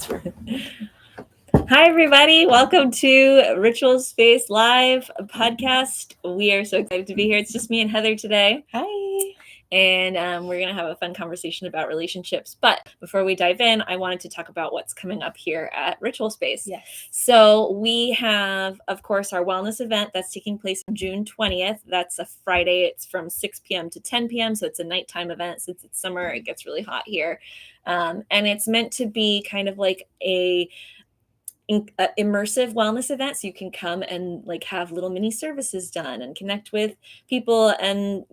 Hi, everybody. Welcome to Ritual Space Live podcast. We are so excited to be here. It's just me and Heather today. Hi. And we're going to have a fun conversation about relationships. But before we dive in, I wanted to talk about what's coming up here at Ritual Space. Yes. So we have, of course, our wellness event that's taking place on June 20th. That's a Friday. It's from 6 p.m. to 10 p.m. So it's a nighttime event. Since it's summer, it gets really hot here. And it's meant to be kind of like a immersive wellness event, so you can come and like have little mini services done and connect with people and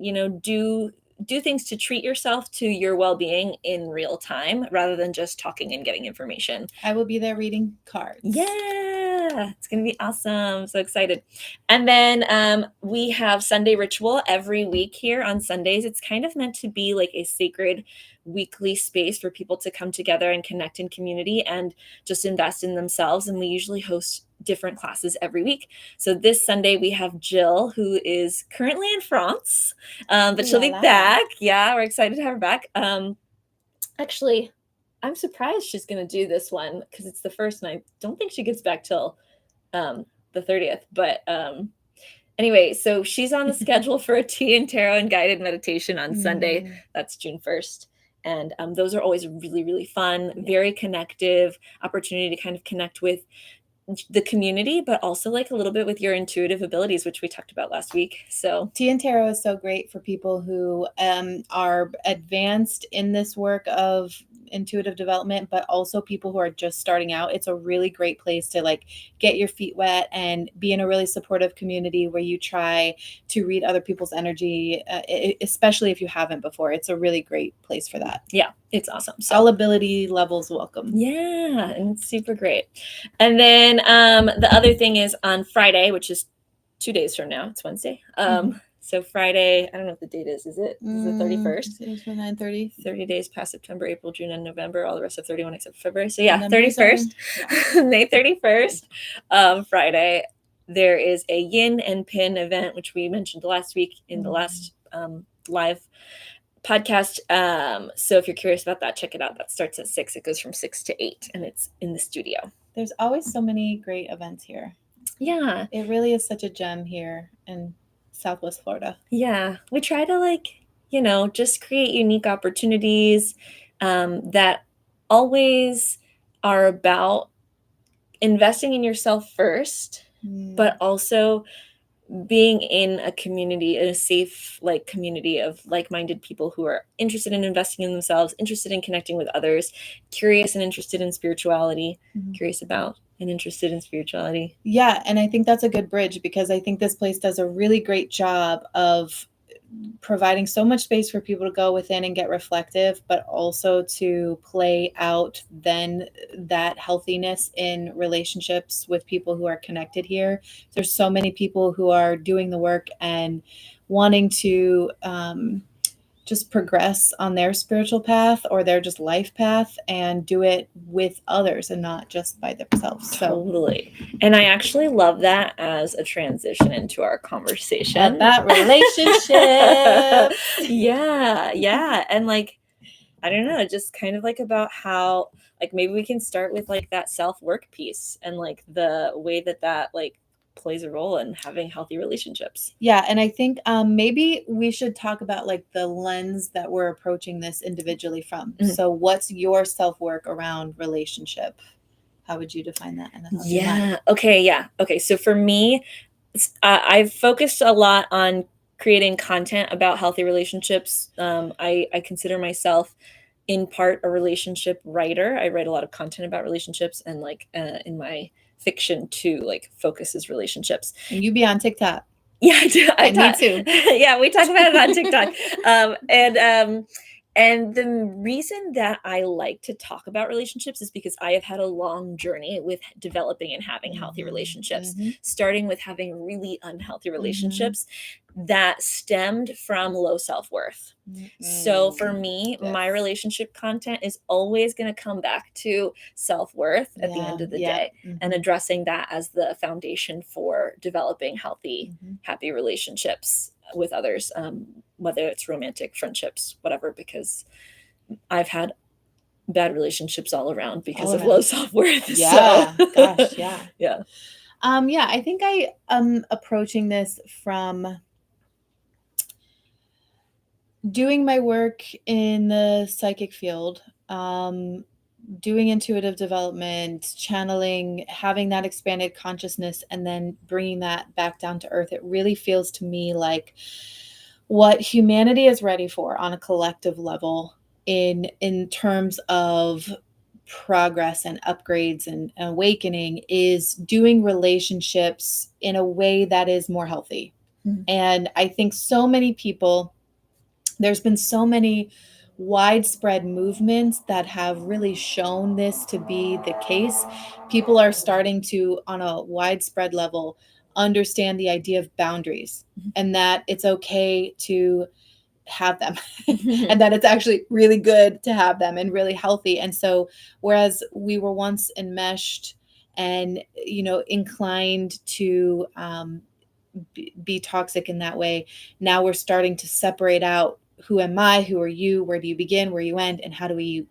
do things to treat yourself to your well-being in real time rather than just talking and getting information. I will be there reading cards. Yeah, it's gonna be awesome. So excited. And then we have Sunday Ritual every week here on Sundays. It's kind of meant to be like a sacred weekly space for people to come together and connect in community and just invest in themselves. And we usually host different classes every week. So this Sunday we have Jill, who is currently in France, but she'll be back. Yeah, we're excited to have her back. Actually, I'm surprised she's going to do this one because it's the first, and I don't think she gets back till the 30th. But anyway, so she's on the schedule for a tea and tarot and guided meditation on Sunday. That's June 1st. And those are always really, really fun, very connective opportunity to kind of connect with the community, but also like a little bit with your intuitive abilities, which we talked about last week. So tea and tarot is so great for people who are advanced in this work of intuitive development, but also people who are just starting out. It's a really great place to like get your feet wet and be in a really supportive community where you try to read other people's energy, especially if you haven't before. It's a really great place for that. Yeah, it's awesome. So all ability levels welcome. Yeah, and it's super great. And then the other thing is on Friday, which is 2 days from now. It's Wednesday. So Friday, I don't know what the date is. Is it the 31st? It's 9:30. 30 days past September, April, June, and November. All the rest of 31 except February. So yeah, 31st, May 31st, Friday. There is a yin and pin event, which we mentioned last week in the last live podcast. So if you're curious about that, check it out. That starts at 6. It goes from 6 to 8, and it's in the studio. There's always so many great events here. Yeah, it really is such a gem here in Southwest Florida. Yeah, we try to just create unique opportunities that always are about investing in yourself first, but also being in a community, in a safe community of like-minded people who are interested in investing in themselves, interested in connecting with others, curious and interested in spirituality, curious about and interested in spirituality. Yeah, and I think that's a good bridge because I think this place does a really great job of providing so much space for people to go within and get reflective, but also to play out then that healthiness in relationships with people who are connected here. There's so many people who are doing the work and wanting to just progress on their spiritual path or their just life path and do it with others and not just by themselves. Totally. And I actually love that as a transition into our conversation about relationships. Yeah. And I don't know, just kind of about how maybe we can start with that self-work piece and the way that plays a role in having healthy relationships. Yeah, and I think maybe we should talk about the lens that we're approaching this individually from. So what's your self-work around relationship? How would you define that? Okay. So for me, I've focused a lot on creating content about healthy relationships. I consider myself in part a relationship writer. I write a lot of content about relationships, and in my fiction too, focuses relationships. And you be on TikTok. Yeah, I do. Me too. Yeah, we talk about it on TikTok. And the reason that I like to talk about relationships is because I have had a long journey with developing and having healthy relationships, starting with having really unhealthy relationships that stemmed from low self-worth. So for me, my relationship content is always going to come back to self-worth at the end of the day and addressing that as the foundation for developing healthy, happy relationships with others, whether it's romantic, friendships, whatever, because I've had bad relationships all around because All of around. low self-worth. Yeah, So gosh, yeah. yeah. Yeah, I think I am approaching this from doing my work in the psychic field, doing intuitive development, channeling, having that expanded consciousness, and then bringing that back down to earth. It really feels to me like what humanity is ready for on a collective level in terms of progress and upgrades and awakening is doing relationships in a way that is more healthy. Mhm. And I think so many people, there's been so many widespread movements that have really shown this to be the case. People are starting to, on a widespread level, understand the idea of boundaries Mhm. and that it's okay to have them Mhm. and that it's actually really good to have them and really healthy. And so, whereas we were once enmeshed and, inclined to be toxic in that way, now we're starting to separate out who am I, who are you, where do you begin, where you end, and how do we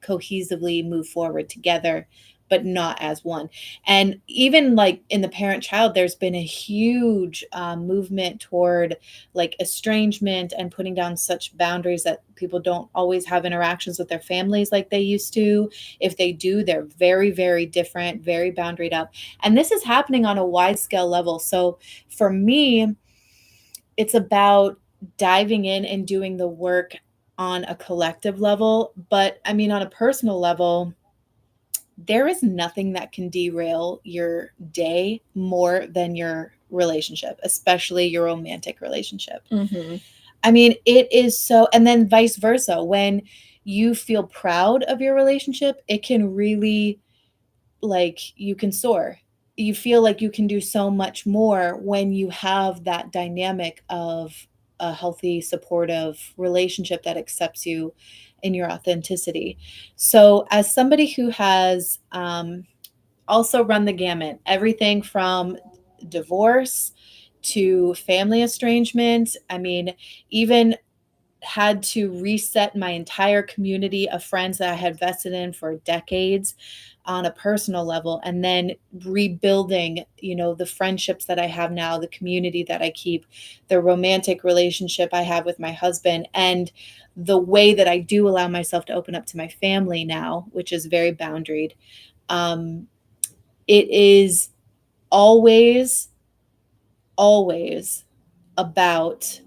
cohesively move forward together, but not as one. And even like in the parent child, there's been a huge movement toward like estrangement and putting down such boundaries that people don't always have interactions with their families like they used to. If they do, they're very, very different, very boundaried up. And this is happening on a wide scale level. So for me, it's about diving in and doing the work on a collective level. But I mean, on a personal level, there is nothing that can derail your day more than your relationship, especially your romantic relationship. Mhm. I mean, it is so, and then vice versa. When you feel proud of your relationship, it can really, like, you can soar. You feel like you can do so much more when you have that dynamic of a healthy, supportive relationship that accepts you in your authenticity. So, as somebody who has also run the gamut, everything from divorce to family estrangement, I mean, even had to reset my entire community of friends that I had vested in for decades on a personal level, and then rebuilding, the friendships that I have now, the community that I keep, the romantic relationship I have with my husband, and the way that I do allow myself to open up to my family now, which is very boundaried. It is always, always about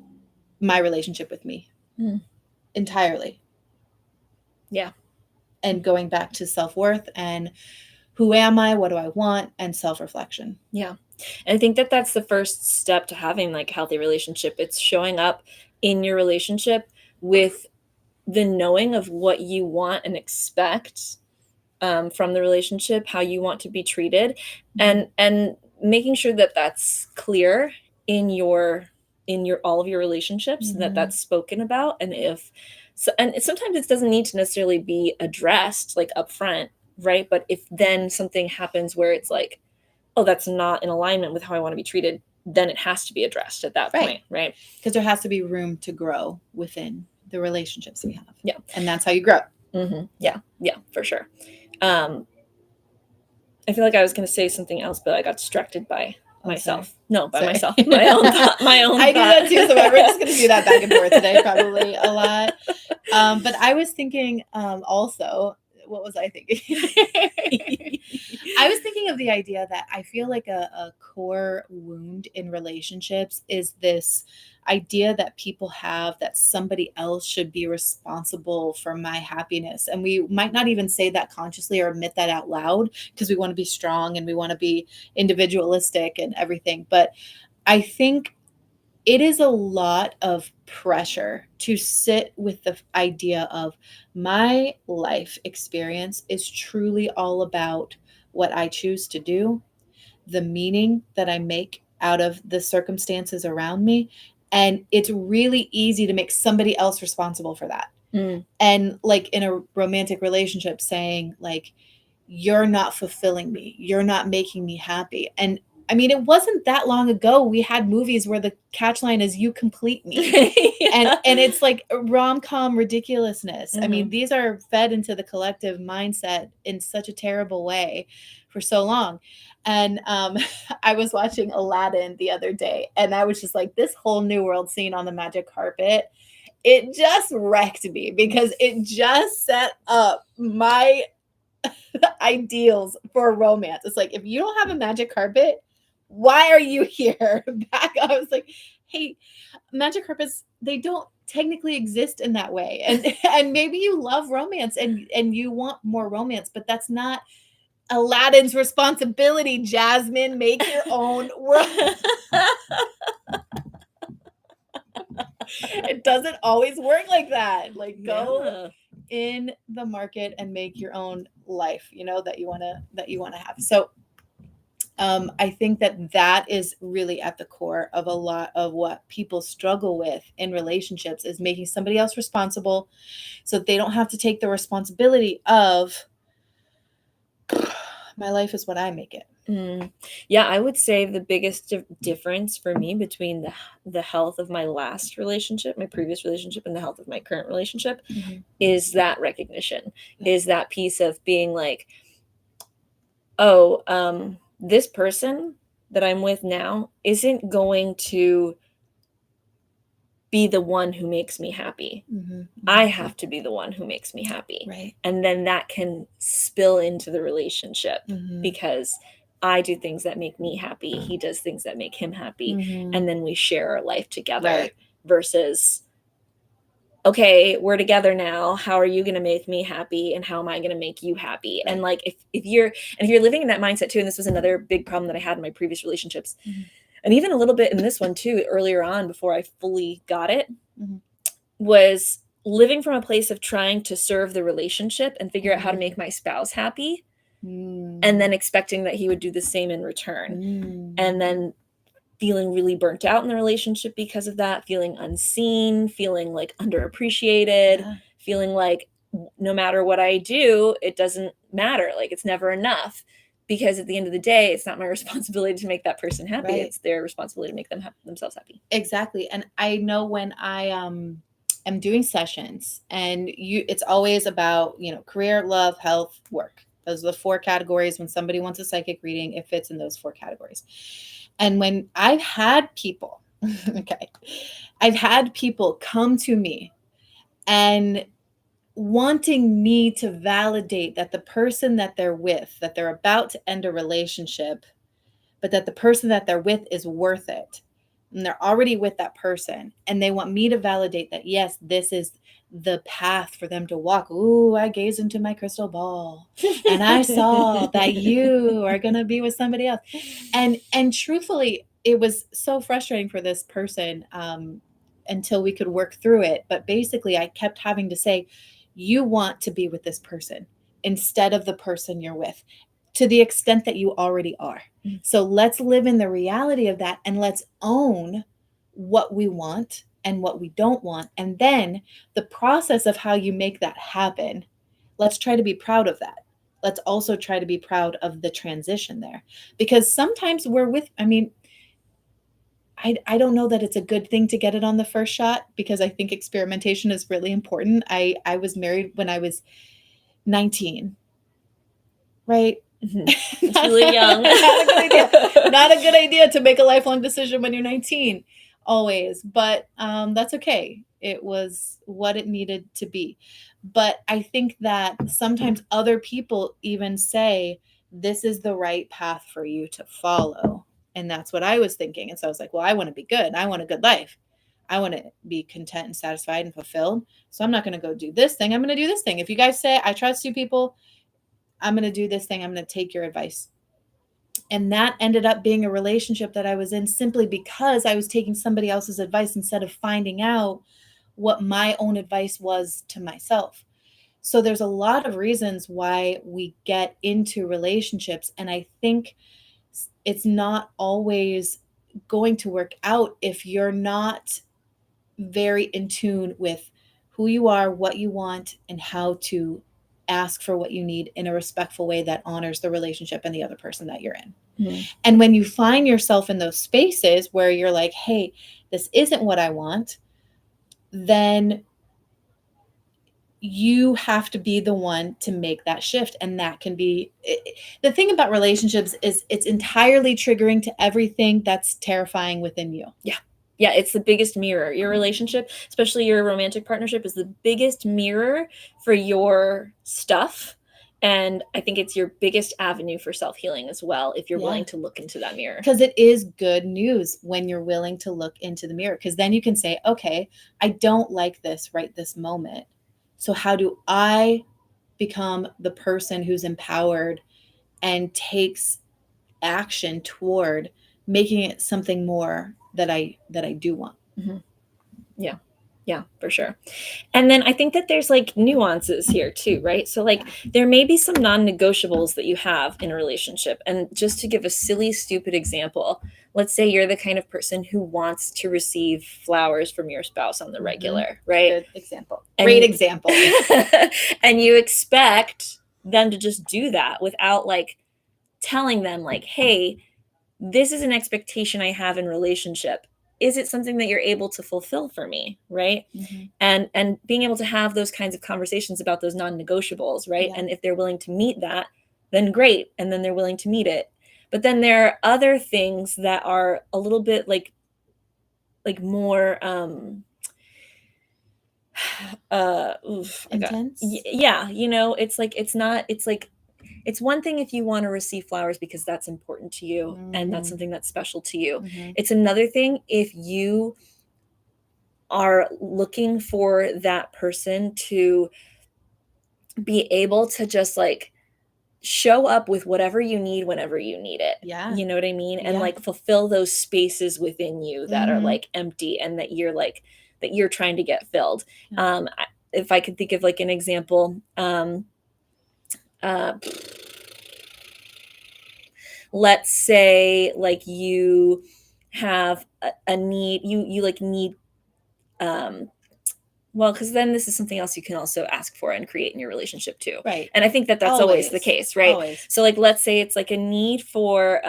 my relationship with me Mm. entirely. Yeah. And going back to self-worth and who am I, what do I want, and self-reflection. Yeah. And I think that that's the first step to having like a healthy relationship. It's showing up in your relationship with the knowing of what you want and expect from the relationship, how you want to be treated, and making sure that that's clear in your all of your relationships, and that Mhm. that's spoken about. And if so, and sometimes it doesn't need to necessarily be addressed like upfront, right? But if then something happens where it's like, oh, that's not in alignment with how I want to be treated, then it has to be addressed at that Right. point, right? Because there has to be room to grow within the relationships we have. Yeah. And that's how you grow. Yeah, yeah, for sure. I feel like I was going to say something else, but I got distracted by myself. Sorry. No, by Sorry. myself. My own thought. My own I do thought. that too. So we're just going to do that back and forth today, probably a lot. But I was thinking also, what was I thinking? I was thinking of the idea that I feel like a core wound in relationships is this idea that people have that somebody else should be responsible for my happiness. And we might not even say that consciously or admit that out loud because we want to be strong and we want to be individualistic and everything. But I think it is a lot of pressure to sit with the idea of my life experience is truly all about what I choose to do, the meaning that I make out of the circumstances around me. And it's really easy to make somebody else responsible for that. Mm. And like in a romantic relationship, saying, like, you're not fulfilling me, you're not making me happy. And I mean, it wasn't that long ago we had movies where the catch line is "You complete me." Yeah. And it's like rom-com ridiculousness. I mean, Mhm. these are fed into the collective mindset in such a terrible way for so long. And I was watching Aladdin the other day, and I was just like, this whole New World scene on the magic carpet, it just wrecked me because it just set up my ideals for romance. It's like, if you don't have a magic carpet, why are you here? Back up. I was like, hey, magic carpets, they don't technically exist in that way. And maybe you love romance and you want more romance, but that's not Aladdin's responsibility. Jasmine, make your own world. It doesn't always work like that. Like, go Yeah. in the market and make your own life, that you want to have. So I think that is really at the core of a lot of what people struggle with in relationships, is making somebody else responsible so that they don't have to take the responsibility of my life is what I make it. Yeah, I would say the biggest difference for me between the health of my last relationship, my previous relationship, and the health of my current relationship is that recognition, is that piece of being like, oh, this person that I'm with now isn't going to be the one who makes me happy. I have to be the one who makes me happy. Right. And then that can spill into the relationship because I do things that make me happy. He does things that make him happy. And then we share our life together Right. versus, okay, we're together now. How are you going to make me happy? And how am I going to make you happy? Right. And like, if you're living in that mindset too, and this was another big problem that I had in my previous relationships, and even a little bit in this one too, earlier on, before I fully got it, was living from a place of trying to serve the relationship and figure out how to make my spouse happy, and then expecting that he would do the same in return. And then feeling really burnt out in the relationship because of that, feeling unseen, feeling like underappreciated, feeling like no matter what I do, it doesn't matter. Like, it's never enough. Because at the end of the day, it's not my responsibility to make that person happy. Right. It's their responsibility to make themselves happy. Exactly. And I know when I am doing sessions, and it's always about, career, love, health, work. Those are the 4 categories. When somebody wants a psychic reading, it fits in those 4 categories. And when I've had people, I've had people come to me and wanting me to validate that the person that they're with, that they're about to end a relationship, but that the person that they're with is worth it. And they're already with that person. And they want me to validate that, yes, this is the path for them to walk. Ooh, I gazed into my crystal ball and I saw that you are going to be with somebody else. And truthfully, it was so frustrating for this person until we could work through it. But basically, I kept having to say, you want to be with this person instead of the person you're with, to the extent that you already are. So let's live in the reality of that, and let's own what we want and what we don't want. And then the process of how you make that happen, let's try to be proud of that. Let's also try to be proud of the transition there. Because sometimes I don't know that it's a good thing to get it on the first shot, because I think experimentation is really important. I was married when I was 19, right? It's really young. Not a good idea. Not a good idea to make a lifelong decision when you're 19, always. But that's okay. It was what it needed to be. But I think that sometimes other people even say, this is the right path for you to follow. And that's what I was thinking. And so I was like, well, I want to be good. I want a good life. I want to be content and satisfied and fulfilled. So I'm not going to go do this thing. I'm going to do this thing. If you guys say I trust you people, I'm going to do this thing. I'm going to take your advice. And that ended up being a relationship that I was in simply because I was taking somebody else's advice instead of finding out what my own advice was to myself. So there's a lot of reasons why we get into relationships. And I think it's not always going to work out if you're not very in tune with who you are, what you want, and how to ask for what you need in a respectful way that honors the relationship and the other person that you're in. Mhm. And when you find yourself in those spaces where you're like, hey, this isn't what I want, then you have to be the one to make that shift. And that can be the thing about relationships is it's entirely triggering to everything that's terrifying within you. Yeah, it's the biggest mirror. Your relationship, especially your romantic partnership, is the biggest mirror for your stuff. And I think it's your biggest avenue for self-healing as well, if you're Yeah. willing to look into that mirror. Because it is good news when you're willing to look into the mirror, because then you can say, okay, I don't like this right this moment. So how do I become the person who's empowered and takes action toward making it something more that I do want? Yeah, for sure. And then I think that there's like nuances here too, right? So like there may be some non-negotiables that you have in a relationship. And just to give a silly, stupid example, let's say you're the kind of person who wants to receive flowers from your spouse on the regular, right? Good example. And Great you- example. And you expect them to just do that without like telling them like, hey, this is an expectation I have in relationship. Is it something that you're able to fulfill for me, right? Mhm. And being able to have those kinds of conversations about those non-negotiables, right? Yeah. And if they're willing to meet that, then great, and then they're willing to meet it. But then there are other things that are a little bit like more Intense. yeah, it's like it's one thing if you want to receive flowers because that's important to you and that's Mhm. something that's special to you. Mhm. It's another thing if you are looking for that person to be able to just like show up with whatever you need whenever you need it. Yeah. You know what I mean? And Yeah. like fulfill those spaces within you that are Mhm. like empty and that you're trying to get filled. Yeah. If I could think of like an example, let's say like you have a need, you like need well, because then this is something else you can also ask for and create in your relationship too. Right. And I think that that's always the case, right? Always. So like let's say it's like a need for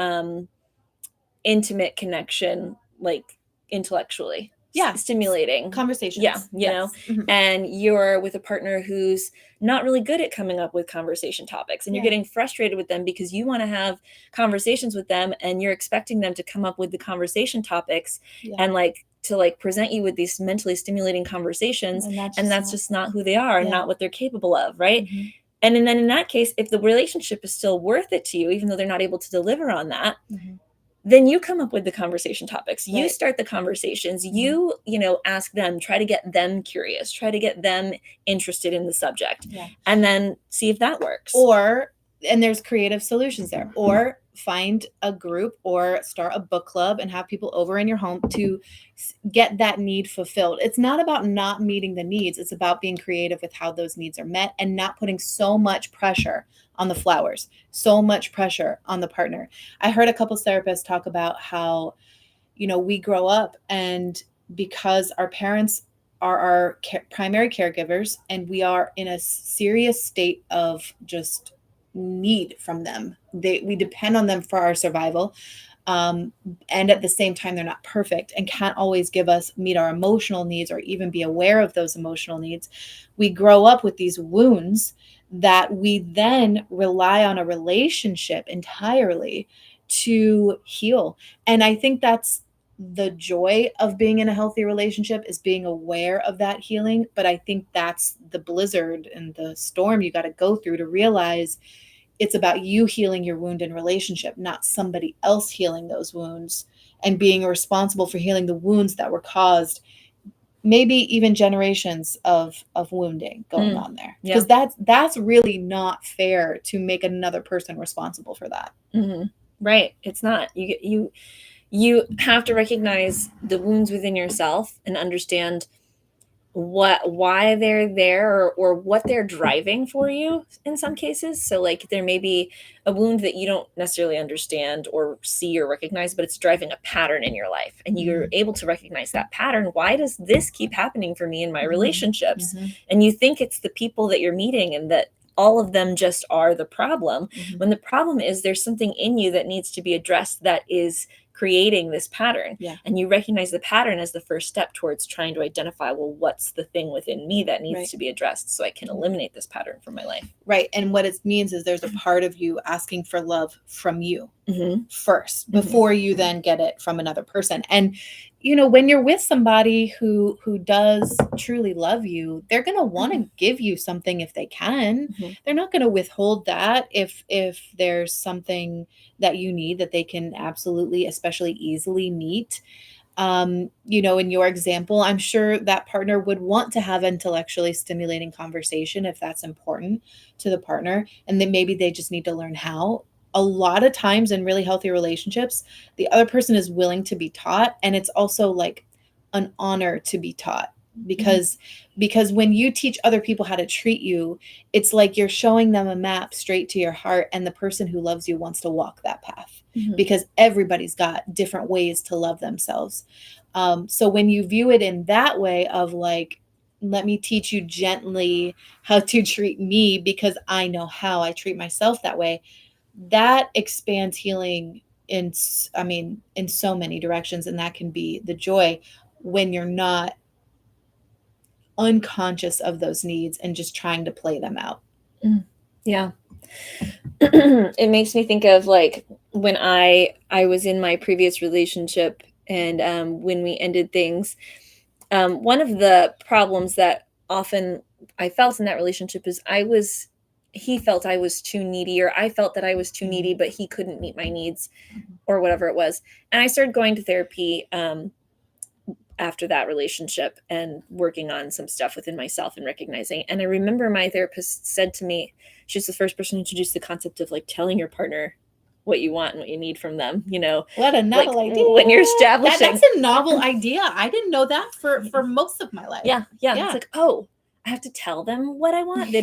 intimate connection, like intellectually. Yeah. Stimulating. Conversations. Yeah, you know, Mhm. and you're with a partner who's not really good at coming up with conversation topics and you're Yeah. getting frustrated with them because you want to have conversations with them and you're expecting them to come up with the conversation topics Yeah. and like to like present you with these mentally stimulating conversations, and that's just not who they are and Yeah. not what they're capable of, right? Mhm. And then in that case, if the relationship is still worth it to you, even though they're not able to deliver on that, Mhm. then you come up with the conversation topics. You Right. start the conversations. Mhm. You ask them, try to get them curious, try to get them interested in the subject, Yeah. and then see if that works. And there's creative solutions there. Or find a group or start a book club and have people over in your home to get that need fulfilled. It's not about not meeting the needs. It's about being creative with how those needs are met and not putting so much pressure on the flowers, so much pressure on the partner. I heard a couples therapist talk about how, we grow up and because our parents are our primary caregivers and we are in a serious state of just need from them. We depend on them for our survival. And at the same time, they're not perfect and can't always meet our emotional needs or even be aware of those emotional needs. We grow up with these wounds that we then rely on a relationship entirely to heal. And I think that's the joy of being in a healthy relationship, is being aware of that healing. But I think that's the blizzard and the storm you got to go through to realize it's about you healing your wound in relationship, not somebody else healing those wounds and being responsible for healing the wounds that were caused, maybe even generations of wounding going on there. Yeah. Because that's really not fair to make another person responsible for that. Mhm. Right. It's not. You have to recognize the wounds within yourself and understand why they're there or what they're driving for you in some cases. So like there may be a wound that you don't necessarily understand or see or recognize, but it's driving a pattern in your life and you're able to recognize that pattern. Why does this keep happening for me in my relationships? Mhm. And you think it's the people that you're meeting and that all of them just are the problem, Mhm. when the problem is there's something in you that needs to be addressed that is creating this pattern. Yeah. And you recognize the pattern as the first step towards trying to identify, well, what's the thing within me that needs Right. to be addressed so I can eliminate this pattern from my life. Right. And what it means is there's a part of you asking for love from you Mm-hmm. first before you then get it from another person. And when you're with somebody who does truly love you, they're going to want to give you something if they can. Mm-hmm. They're not going to withhold that if there's something that you need that they can absolutely, especially easily meet. In your example, I'm sure that partner would want to have intellectually stimulating conversation if that's important to the partner, and then maybe they just need to learn how. A lot of times in really healthy relationships, the other person is willing to be taught, and it's also like an honor to be taught because when you teach other people how to treat you, it's like you're showing them a map straight to your heart, and the person who loves you wants to walk that path because everybody's got different ways to love themselves. So when you view it in that way of like, let me teach you gently how to treat me because I know how I treat myself that way, that expands healing in so many directions. And that can be the joy when you're not unconscious of those needs and just trying to play them out. Yeah. It makes me think of like when I was in my previous relationship, and when we ended things, one of the problems that often I felt in that relationship is he felt I was too needy, or I felt that I was too needy, but he couldn't meet my needs or whatever it was. And I started going to therapy after that relationship and working on some stuff within myself and recognizing. And I remember my therapist said to me, she's the first person to introduce the concept of like telling your partner what you want and what you need from them, What a novel like, idea. when you're establishing. That's a novel idea. I didn't know that for most of my life. Yeah. It's like, oh, I have to tell them what I want. They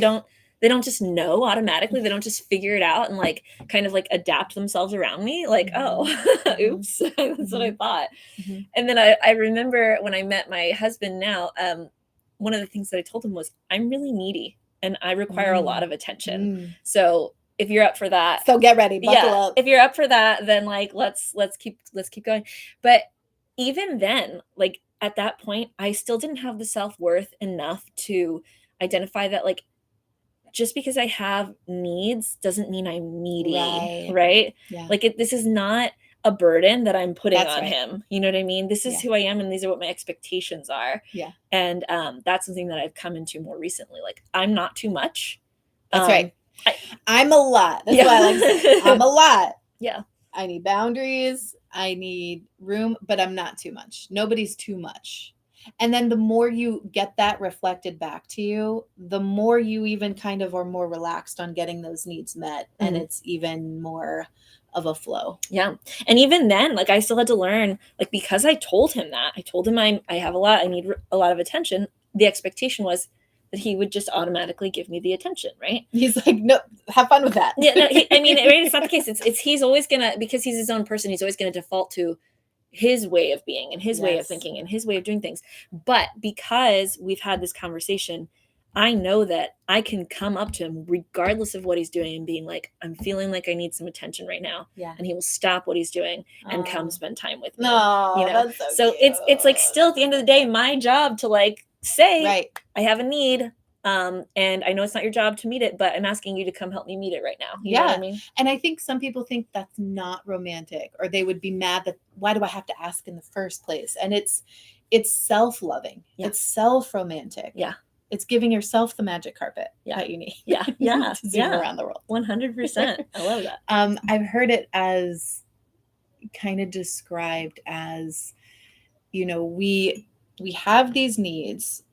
don't just know automatically. They don't just figure it out and like kind of like adapt themselves around me. Like, oh, oops, that's what I thought. And then I remember when I met my husband now, one of the things that I told him was, I'm really needy and I require a lot of attention. So if you're up for that, so get ready, buckle up. If you're up for that, then like let's keep going. But even then, like at that point, I still didn't have the self-worth enough to identify that like just because I have needs doesn't mean I'm needy, right? Yeah. Like this is not a burden that I'm putting That's on right. him. You know what I mean? This is who I am, and these are what my expectations are. Yeah. And that's something that I've come into more recently. Like I'm not too much. That's right. I'm a lot. That's why I like to say I'm a lot. Yeah. I need boundaries. I need room, but I'm not too much. Nobody's too much. And then the more you get that reflected back to you, the more you even kind of are more relaxed on getting those needs met. And it's even more of a flow. Yeah. And even then, like I still had to learn, like, because I told him I have a lot, I need a lot of attention. The expectation was that he would just automatically give me the attention, right? He's like, no, have fun with that. Yeah, no, it's not the case. It's he's always gonna, because he's his own person, he's always gonna default to his way of being and his way of thinking and his way of doing things. But because we've had this conversation, I know that I can come up to him regardless of what he's doing and being like, I'm feeling like I need some attention right now. Yeah. And he will stop what he's doing and come spend time with me. No, that's so cute. It's like still at the end of the day, my job to like say, right, I have a need. And I know it's not your job to meet it, but I'm asking you to come help me meet it right now. You know what I mean? And I think some people think that's not romantic, or they would be mad that why do I have to ask in the first place? And it's self-loving. Yeah. It's self-romantic. Yeah. It's giving yourself the magic carpet that you need. Yeah. to zoom around the world. 100%. I love that. I've heard it as kind of described as, we have these needs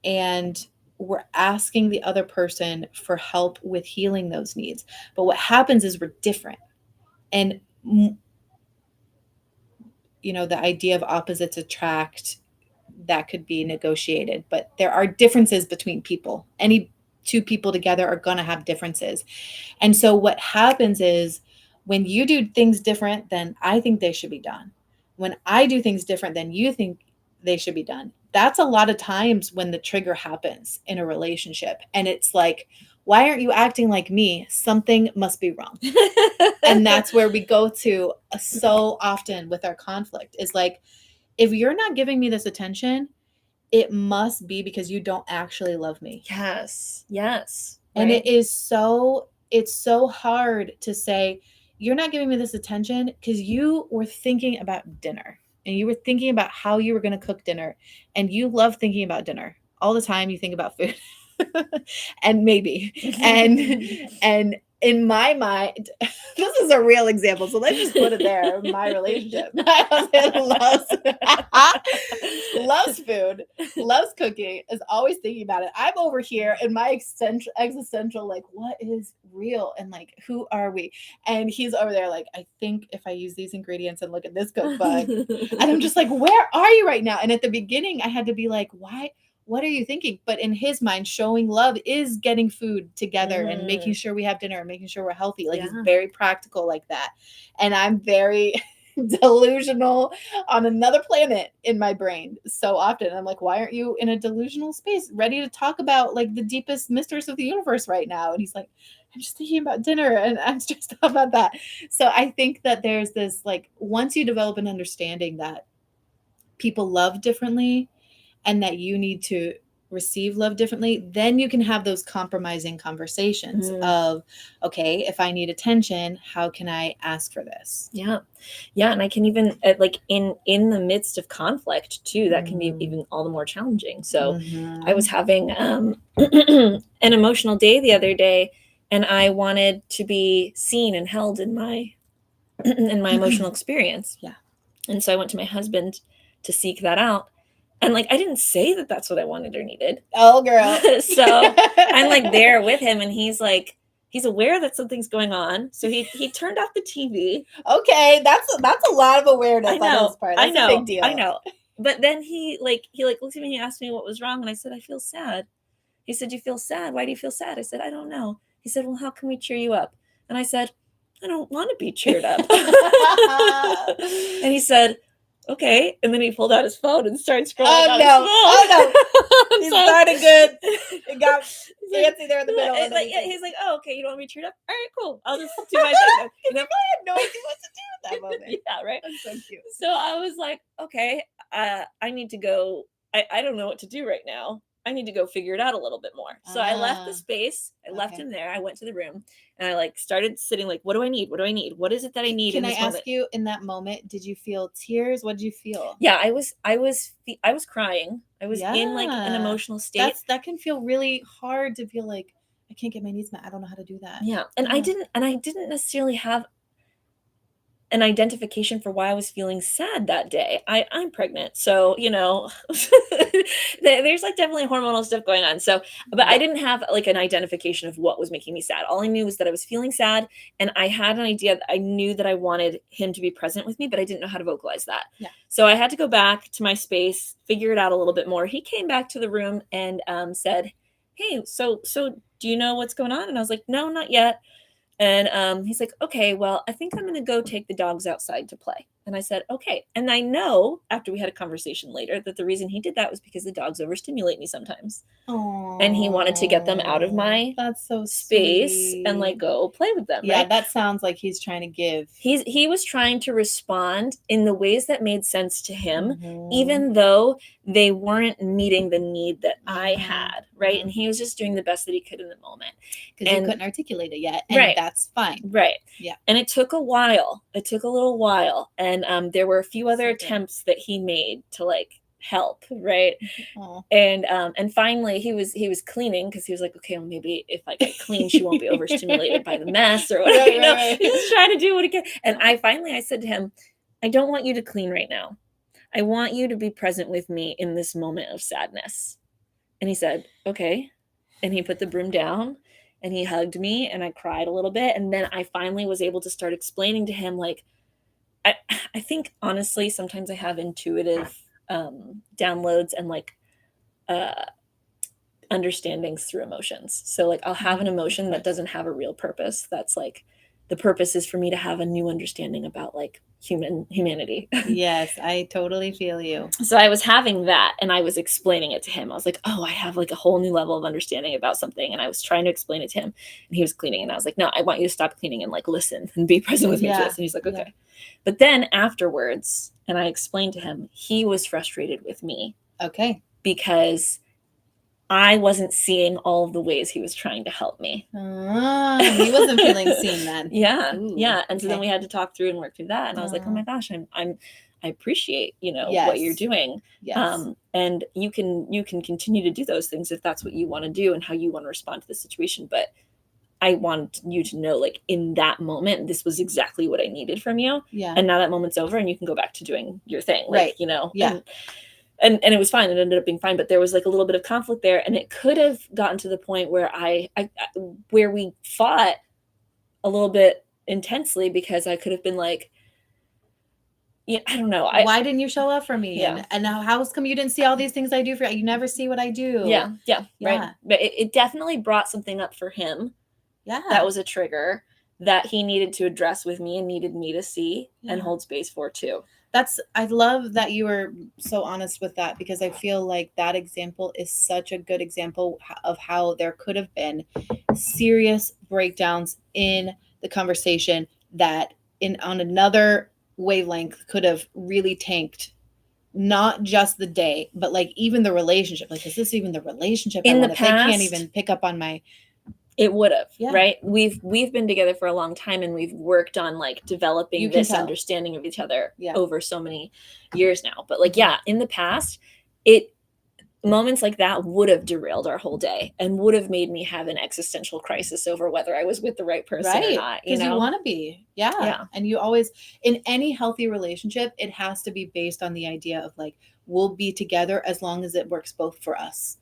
and we're asking the other person for help with healing those needs. But what happens is we're different. And, the idea of opposites attract, that could be negotiated. But there are differences between people. Any two people together are going to have differences. And so what happens is when you do things different than I think they should be done, when I do things different than you think they should be done, that's a lot of times when the trigger happens in a relationship. And it's like, Why aren't you acting like me? Something must be wrong. And that's where we go to so often with our conflict is like, if you're not giving me this attention, it must be because you don't actually love me. Yes. Yes. And Right? it's so hard to say, you're not giving me this attention because you were thinking about dinner and you were thinking about how you were going to cook dinner. And you love thinking about dinner all the time. You think about food. And maybe. And in my mind, this is a real example. So let's just put it there. My relationship. My husband loves food, loves cooking, is always thinking about it. I'm over here in my existential, like, what is real? And like, who are we? And he's over there, like, I think if I use these ingredients and look at this cookbook, and I'm just like, where are you right now? And at the beginning, I had to be like, why? What are you thinking? But in his mind, showing love is getting food together and making sure we have dinner and making sure we're healthy. Like, he's very practical like that. And I'm very delusional on another planet in my brain so often. I'm like, why aren't you in a delusional space ready to talk about like the deepest mysteries of the universe right now? And he's like, I'm just thinking about dinner and I'm stressed out about that. So I think that there's this, like, once you develop an understanding that people love differently and that you need to receive love differently, then you can have those compromising conversations of, okay, if I need attention, how can I ask for this? Yeah. And I can even like in the midst of conflict too, that can be even all the more challenging. So I was having an emotional day the other day, and I wanted to be seen and held in my emotional experience. Yeah. And so I went to my husband to seek that out. And like, I didn't say that that's what I wanted or needed. Oh, girl. So I'm like there with him, and he's like, he's aware that something's going on. So he turned off the TV. Okay, that's a lot of awareness on his part. That's a big deal. I know. But then he looked at me, he asked me what was wrong, and I said, I feel sad. He said, you feel sad? Why do you feel sad? I said, I don't know. He said, well, how can we cheer you up? And I said, I don't want to be cheered up. And he said, okay. And then he pulled out his phone and started scrolling. Oh no. He started good. It got fancy there in the middle. He's like, oh, okay, you don't want me cheered up? All right, cool. I'll just do my thing. And then I had no idea what to do at that moment. Yeah, right. That's so cute. So I was like, okay, I need to go. I don't know what to do right now. I need to go figure it out a little bit more. So I left the space. I left him there. I went to the room and I started sitting like, what do I need? What do I need? What is it that I need? Can I ask you, in that moment, did you feel tears? What did you feel? Yeah, I was crying. I was in like an emotional state. That can feel really hard to feel like, I can't get my needs met. I don't know how to do that. Yeah. And I didn't necessarily have an identification for why I was feeling sad that day. I'm pregnant, so there's like definitely hormonal stuff going on. So, but I didn't have like an identification of what was making me sad. All I knew was that I was feeling sad, and I had an idea. I knew that I wanted him to be present with me, but I didn't know how to vocalize that. Yeah. So I had to go back to my space, figure it out a little bit more. He came back to the room and said, "Hey, so do you know what's going on?" And I was like, "No, not yet." And he's like, okay, well, I think I'm going to go take the dogs outside to play. And I said, okay. And I know after we had a conversation later that the reason he did that was because the dogs overstimulate me sometimes. Aww, and he wanted to get them out of my space sweet. and like go play with them. Yeah, right? that sounds like he's trying to give. He was trying to respond in the ways that made sense to him, Mhm. even though they weren't meeting the need that I had, right? And he was just doing the best that he could in the moment. Because you couldn't articulate it yet, and Right. that's fine. Right. Yeah. And it took a while. It took a little while. And there were a few other attempts that he made to like help, right? Aw. And finally he was cleaning, because he was like, okay, well, maybe if I get clean, she won't be overstimulated by the mess or whatever. Right. He was trying to do what he could. And I said to him, I don't want you to clean right now. I want you to be present with me in this moment of sadness. And he said, okay. And he put the broom down and he hugged me, and I cried a little bit. And then I finally was able to start explaining to him, like, I think honestly, sometimes I have intuitive downloads and like understandings through emotions. So like I'll have an emotion that doesn't have a real purpose. That's like the purpose is for me to have a new understanding about like humanity. Yes, I totally feel you. So I was having that and I was explaining it to him. I was like, oh, I have like a whole new level of understanding about something. And I was trying to explain it to him and he was cleaning. And I was like, no, I want you to stop cleaning and like listen and be present with me to Yeah. this. And he's like, okay. Yeah. But then afterwards, and I explained to him, he was frustrated with me Okay. because I wasn't seeing all of the ways he was trying to help me. He wasn't feeling seen then. Yeah. Ooh, Yeah. And so then okay. we had to talk through and work through that. And I was like, oh my gosh, I appreciate, you know, what you're Yes. doing. Yes. And you can continue to do those things if that's what you want to do and how you want to respond to the situation. But I want you to know, like, in that moment, this was exactly what I needed from you. Yeah. And now that moment's over and you can go back to doing your thing. Like, Right. you know, Yeah. and it was fine. It ended up being fine, but there was like a little bit of conflict there. And it could have gotten to the point where where we fought a little bit intensely because I could have been like, yeah, I don't know. Why didn't you show up for me? Yeah. And now how come you didn't see all these things I do for you? You never see what I do. Yeah. Yeah. Right. But it definitely brought something up for him. Yeah. That was a trigger that he needed to address with me and needed me to see and hold space for too. I love that you were so honest with that, because I feel like that example is such a good example of how there could have been serious breakdowns in the conversation that on another wavelength could have really tanked not just the day, but like even the relationship. Like, is this even the relationship in I the want? past? If they can't even pick up on my... It would have, Yeah. right? We've been together for a long time and we've worked on like developing this understanding of each other over so many years now. But like, yeah, in the past, moments like that would have derailed our whole day and would have made me have an existential crisis over whether I was with the right person or not. Because you want to be. Yeah. And you always, in any healthy relationship, it has to be based on the idea of like, we'll be together as long as it works both for us.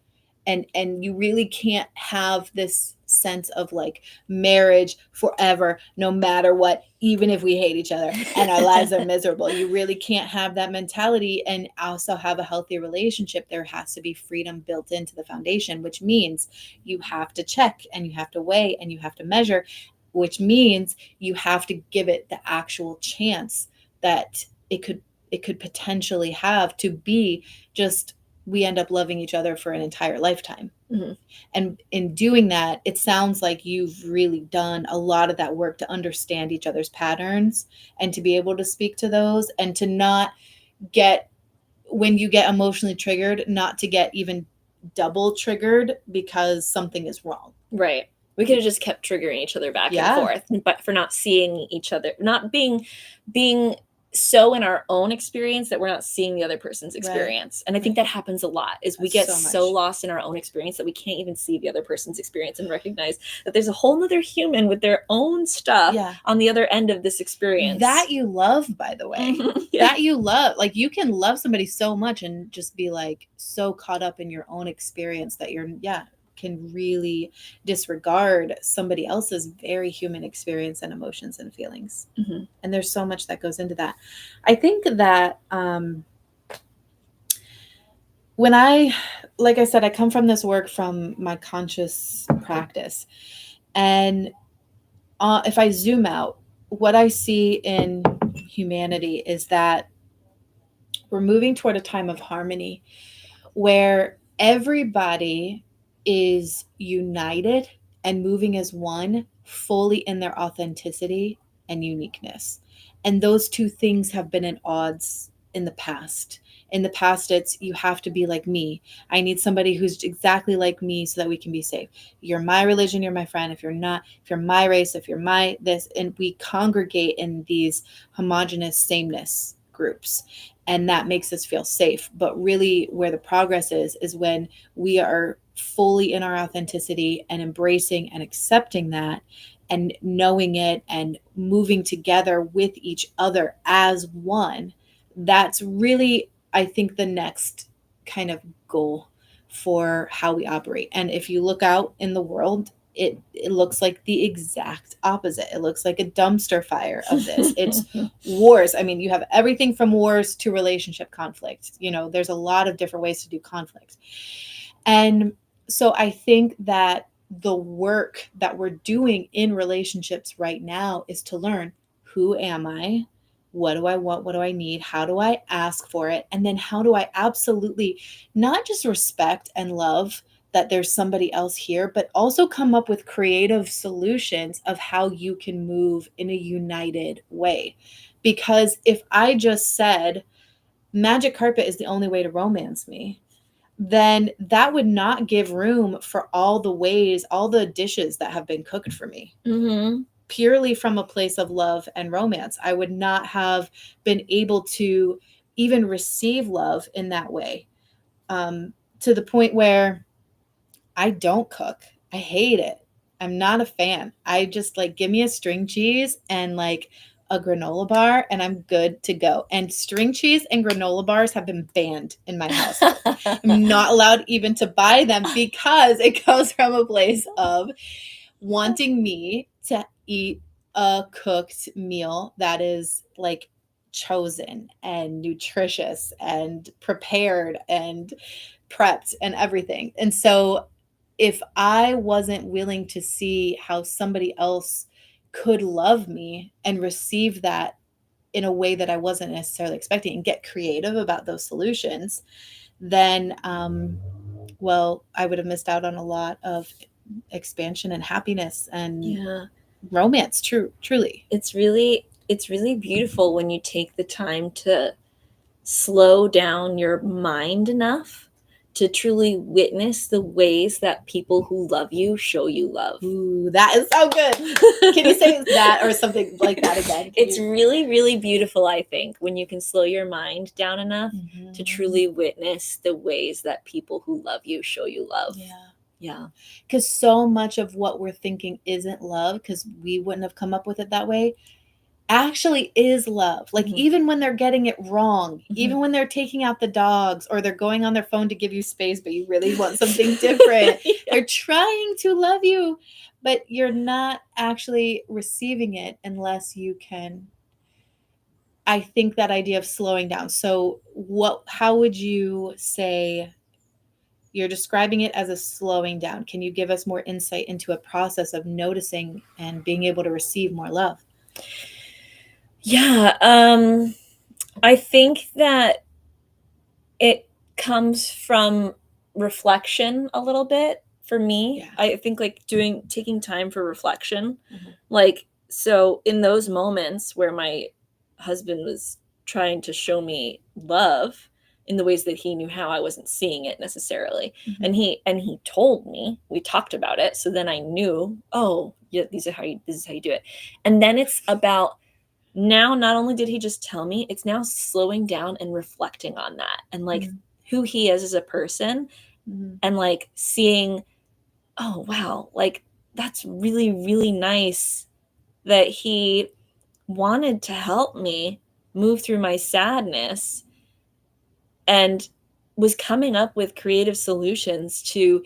And you really can't have this sense of like marriage forever, no matter what, even if we hate each other and our lives are miserable. You really can't have that mentality and also have a healthy relationship. There has to be freedom built into the foundation, which means you have to check and you have to weigh and you have to measure, which means you have to give it the actual chance that it could potentially have to be just, we end up loving each other for an entire lifetime. Mm-hmm. And in doing that, it sounds like you've really done a lot of that work to understand each other's patterns and to be able to speak to those and to not get, when you get emotionally triggered, not to get even double triggered because something is wrong. Right. We could have just kept triggering each other back and forth, but for not seeing each other, not being so in our own experience that we're not seeing the other person's experience. Right. And I think that happens a lot, is we get so lost in our own experience that we can't even see the other person's experience and recognize that there's a whole nother human with their own stuff on the other end of this experience. That you love, by the way. That you love. Like, you can love somebody so much and just be like so caught up in your own experience that you're, can really disregard somebody else's very human experience and emotions and feelings. Mm-hmm. And there's so much that goes into that. I think that when like I said, I come from this work from my conscious practice. And if I zoom out, what I see in humanity is that we're moving toward a time of harmony where everybody is united and moving as one, fully in their authenticity and uniqueness. And those two things have been at odds in the past. In the past, it's, you have to be like me. I need somebody who's exactly like me so that we can be safe. You're my religion, you're my friend. If you're not, if you're my race, if you're my this, and we congregate in these homogenous sameness groups. And that makes us feel safe. But really where the progress is when we are fully in our authenticity and embracing and accepting that and knowing it and moving together with each other as one. That's really, I think, the next kind of goal for how we operate. And if you look out in the world, it looks like the exact opposite. It looks like a dumpster fire of this. It's wars. I mean, you have everything from wars to relationship conflict. You know, there's a lot of different ways to do conflict. And so I think that the work that we're doing in relationships right now is to learn, who am I? What do I want? What do I need? How do I ask for it? And then how do I absolutely not just respect and love that there's somebody else here, but also come up with creative solutions of how you can move in a united way. Because if I just said, magic carpet is the only way to romance me, then that would not give room for all the ways, all the dishes that have been cooked for me. Mm-hmm. Purely from a place of love and romance. I would not have been able to even receive love in that way, to the point where I don't cook. I hate it. I'm not a fan. I just like, give me a string cheese and like a granola bar and I'm good to go. And string cheese and granola bars have been banned in my household. I'm not allowed even to buy them because it comes from a place of wanting me to eat a cooked meal that is like chosen and nutritious and prepared and prepped and everything. And so if I wasn't willing to see how somebody else could love me and receive that in a way that I wasn't necessarily expecting and get creative about those solutions, then well, I would have missed out on a lot of expansion and happiness and Yeah. romance, truly. It's really beautiful when you take the time to slow down your mind enough to truly witness the ways that people who love you show you love. Ooh, that is so good. Can you say that or something like that again? It's really, really beautiful, I think, when you can slow your mind down enough Mm-hmm. to truly witness the ways that people who love you show you love. Yeah. Yeah. Because so much of what we're thinking isn't love, because we wouldn't have come up with it that way, actually is love. Like, Mhm. even when they're getting it wrong, Mhm. even when they're taking out the dogs or they're going on their phone to give you space, but you really want something different, Yeah. they're trying to love you, but you're not actually receiving it unless you can. I think that idea of slowing down. So how would you say you're describing it as a slowing down? Can you give us more insight into a process of noticing and being able to receive more love? Yeah. I think that it comes from reflection a little bit for me. Yeah. I think like taking time for reflection. Mhm. Like, so in those moments where my husband was trying to show me love in the ways that he knew how, I wasn't seeing it necessarily. Mhm. And he told me, we talked about it. So then I knew, oh, yeah, this is how you do it. And then it's about, now not only did he just tell me, it's now slowing down and reflecting on that and like Mhm. who he is as a person, Mhm. and like seeing, oh wow, like that's really, really nice that he wanted to help me move through my sadness and was coming up with creative solutions to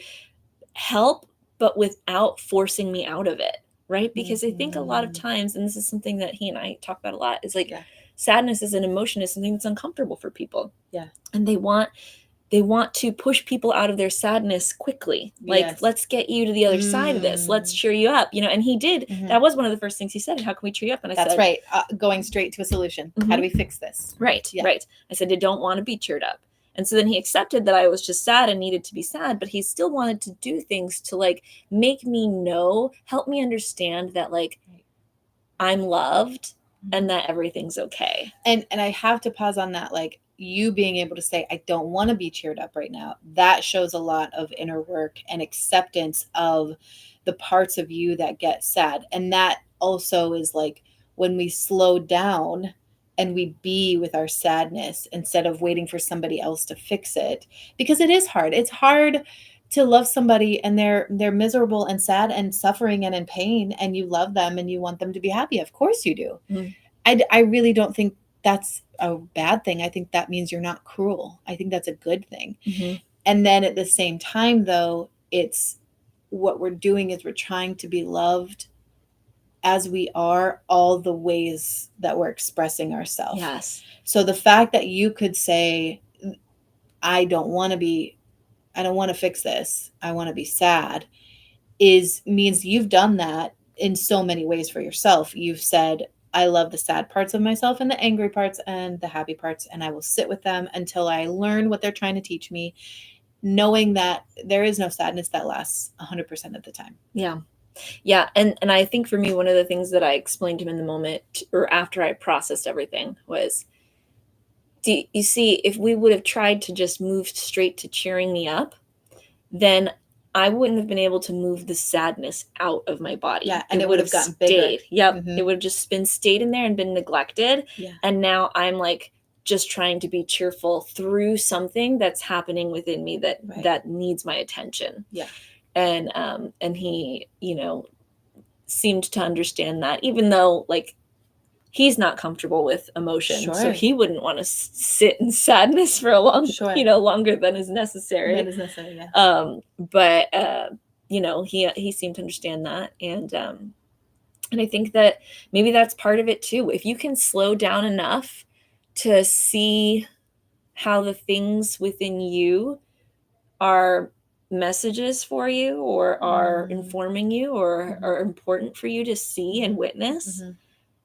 help, but without forcing me out of it. Right. Because I think a lot of times, and this is something that he and I talk about a lot, is like, Yeah. sadness as an emotion is something that's uncomfortable for people. Yeah. And they want to push people out of their sadness quickly. Like, Yes. let's get you to the other side of this. Let's cheer you up, and he did. Mhm. That was one of the first things he said. How can we cheer you up? And I That's said, right. Going straight to a solution. How do we fix this? Right, Yeah. right. I said, I don't want to be cheered up. And so then he accepted that I was just sad and needed to be sad, but he still wanted to do things to like make me know, help me understand that like I'm loved and that everything's okay. And I have to pause on that. Like, you being able to say, I don't want to be cheered up right now, that shows a lot of inner work and acceptance of the parts of you that get sad. And that also is like when we slow down and we be with our sadness instead of waiting for somebody else to fix it, because it is hard. It's hard to love somebody and they're miserable and sad and suffering and in pain, and you love them and you want them to be happy. Of course you do. Mhm. I really don't think that's a bad thing. I think that means you're not cruel. I think that's a good thing. Mhm. And then at the same time, though, it's what we're doing is we're trying to be loved as we are, all the ways that we're expressing ourselves. Yes. So the fact that you could say, I don't want to fix this, I want to be sad, means you've done that in so many ways for yourself. You've said, I love the sad parts of myself and the angry parts and the happy parts, and I will sit with them until I learn what they're trying to teach me, knowing that there is no sadness that lasts 100% of the time. Yeah. Yeah. And I think for me, one of the things that I explained to him in the moment, or after I processed everything, was, do you see, if we would have tried to just move straight to cheering me up, then I wouldn't have been able to move the sadness out of my body. Yeah, and it would have gotten bigger. stayed. Yep. Mhm. It would have just been stayed in there and been neglected. Yeah. And now I'm like just trying to be cheerful through something that's happening within me that Right. that needs my attention. Yeah. And he, seemed to understand that, even though like he's not comfortable with emotion. Sure. So he wouldn't want to sit in sadness for a long, Sure. Longer than is necessary. That is necessary, yeah. But he seemed to understand that. And I think that maybe that's part of it too. If you can slow down enough to see how the things within you are messages for you, or are informing you, or are important for you to see and witness,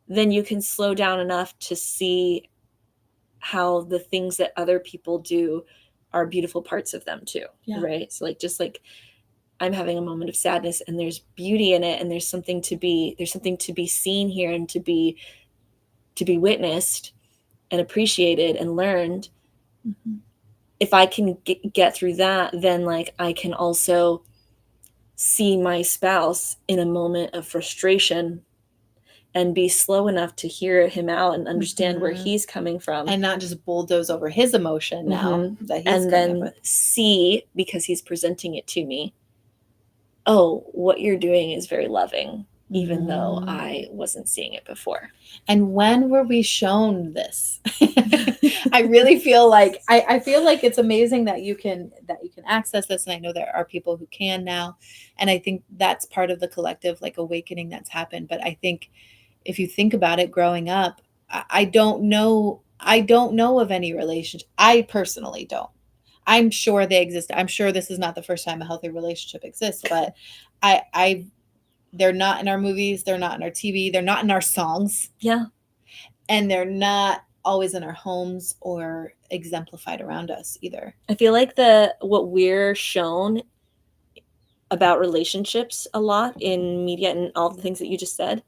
then you can slow down enough to see how the things that other people do are beautiful parts of them too. Yeah. Right. So like, just like I'm having a moment of sadness and there's beauty in it, and there's something to be seen here, and to be witnessed and appreciated and learned. If I can get through that, then like I can also see my spouse in a moment of frustration and be slow enough to hear him out and understand where he's coming from, and not just bulldoze over his emotion now that he's and then see, because he's presenting it to me, oh, what you're doing is very loving, even though I wasn't seeing it before. And when were we shown this? I really feel like I feel like it's amazing that you can access this, and I know there are people who can now, and I think that's part of the collective like awakening that's happened. But I think if you think about it, growing up, I don't know of any relationship. I personally don't. I'm sure they exist. I'm sure this is not the first time a healthy relationship exists, but they're not in our movies, they're not in our TV, they're not in our songs. Yeah. And they're not always in our homes or exemplified around us either. I feel like what we're shown about relationships a lot in media and all the things that you just said